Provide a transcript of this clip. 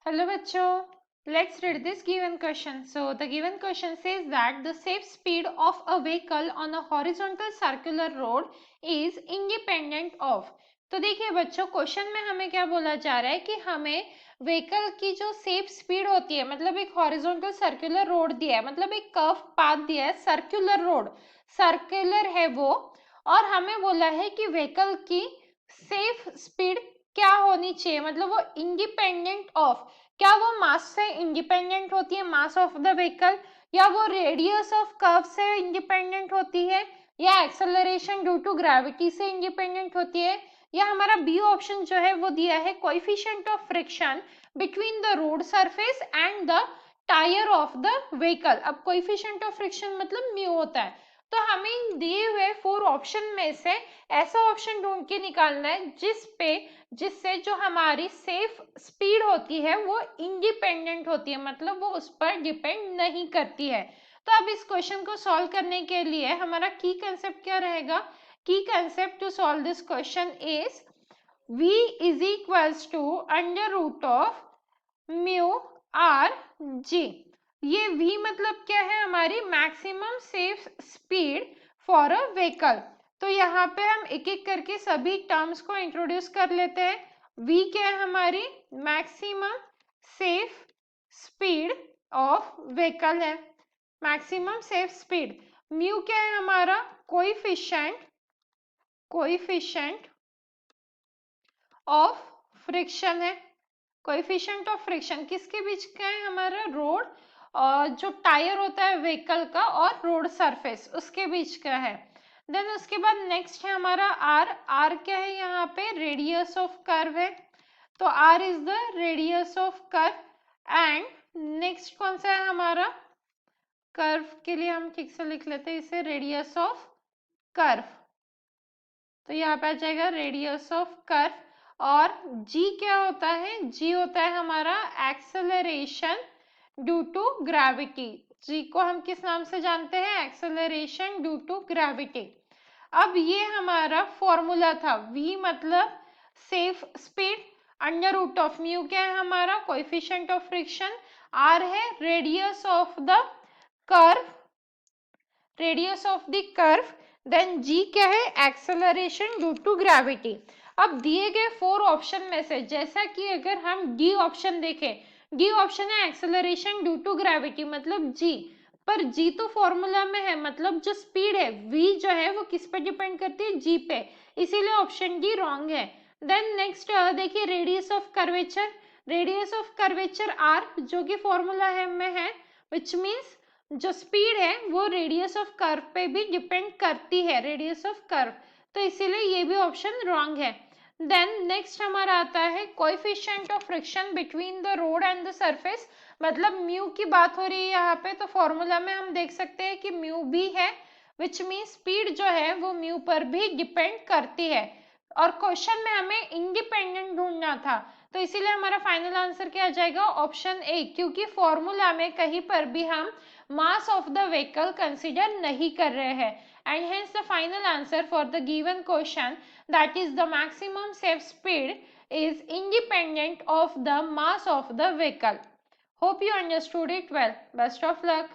Hello bachcho, let's read this given question. So the given question says that the safe speed of a vehicle on a horizontal circular road is independent of. तो देखिए बच्चों, question में हमें क्या बोला जा रहा है कि हमें व्हीकल की जो सेफ स्पीड होती है, मतलब एक हॉरिजॉन्टल सर्कुलर रोड दिया है, मतलब एक कर्व पाथ दिया है, सर्कुलर रोड, सर्कुलर है वो, और हमें बोला है कि व्हीकल की सेफ स्पीड क्या होनी चाहिए, मतलब वो इंडिपेंडेंट ऑफ, क्या वो मास से इंडिपेंडेंट होती है, मास ऑफ द व्हीकल, या वो रेडियस ऑफ कर्व से इंडिपेंडेंट होती है, या एक्सेलरेशन ड्यू टू ग्रेविटी से इंडिपेंडेंट होती है, या हमारा बी ऑप्शन जो है वो दिया है coefficient of friction between the road surface and the tyre of the vehicle. अब कोएफिशिएंट ऑफ फ्रिक्शन मतलब म्यू होता है, तो हमें दिए हुए 4 ऑप्शन में से ऐसा ऑप्शन ढूंढ के निकालना है जिससे जो हमारी सेफ स्पीड होती है वो इंडिपेंडेंट होती है, मतलब वो उस पर डिपेंड नहीं करती है। तो अब इस क्वेश्चन को सॉल्व करने के लिए हमारा की कंसेप्ट क्या रहेगा? Key concept to solve this question is v is equals to under root of mu r g. ये v मतलब क्या है? हमारी maximum safe speed for a vehicle. तो यहाँ पे हम एक एक करके सभी टर्म्स को इंट्रोड्यूस कर लेते हैं। v क्या है? हमारी maximum safe speed of vehicle है, मैक्सिमम सेफ स्पीड। म्यू क्या है? हमारा कोएफिशिएंट ऑफ फ्रिक्शन है। कोएफिशिएंट ऑफ फ्रिक्शन किसके बीच का है? हमारा रोड और जो टायर होता है व्हीकल का और रोड सरफेस, उसके बीच का है। देन उसके बाद नेक्स्ट है हमारा आर। आर क्या है? यहाँ पे रेडियस ऑफ कर्व है, तो r is the radius of curve. And next कौन सा है हमारा? कर्व के लिए हम ठीक से लिख लेते हैं इसे, रेडियस ऑफ कर्व। तो यहाँ पे आ जाएगा रेडियस ऑफ कर्व। और g क्या होता है? g होता है हमारा acceleration due to gravity. g को हम किस नाम से जानते हैं? Acceleration due to gravity. अब ये हमारा फॉर्मूला था, v मतलब safe speed, under root of mu क्या है? हमारा कोएफिशिएंट ऑफ फ्रिक्शन, r है radius of the curve, radius of the curve, then g क्या है? Acceleration due to gravity. अब दिए गए 4 ऑप्शन में से जैसा कि अगर हम डी ऑप्शन देखें, डी ऑप्शन है एक्सेलरेशन ड्यू टू ग्रेविटी मतलब g, पर g तो फॉर्मूला में है, मतलब जो स्पीड है v जो है वो किस पे डिपेंड करती है? g पे, इसीलिए ऑप्शन डी रॉन्ग है। देन नेक्स्ट देखिए radius of curvature, radius of curvature r जो कि फॉर्मूला है में है, विच मीन्स जो स्पीड है वो रेडियस ऑफ कर्व पे भी डिपेंड करती है, रेडियस ऑफ कर्व, तो इसीलिए ये भी ऑप्शन रॉन्ग है। देन नेक्स्ट हमारा आता है coefficient of friction between the road and the surface, मतलब म्यू की बात हो रही है यहाँ पे, तो फॉर्मूला में हम देख सकते हैं कि म्यू भी है, विच मीन स्पीड जो है वो म्यू पर भी डिपेंड करती है, और क्वेश्चन में हमें इंडिपेंडेंट ढूंढना था, तो इसीलिए हमारा फाइनल आंसर क्या आ जाएगा? ऑप्शन ए, क्योंकि फॉर्मूला में कहीं पर भी हम mass of the vehicle consider नहीं कर रहे हैं, and hence the final answer for the given question, that is the maximum safe speed, is independent of the mass of the vehicle. Hope you understood it well. Best of luck.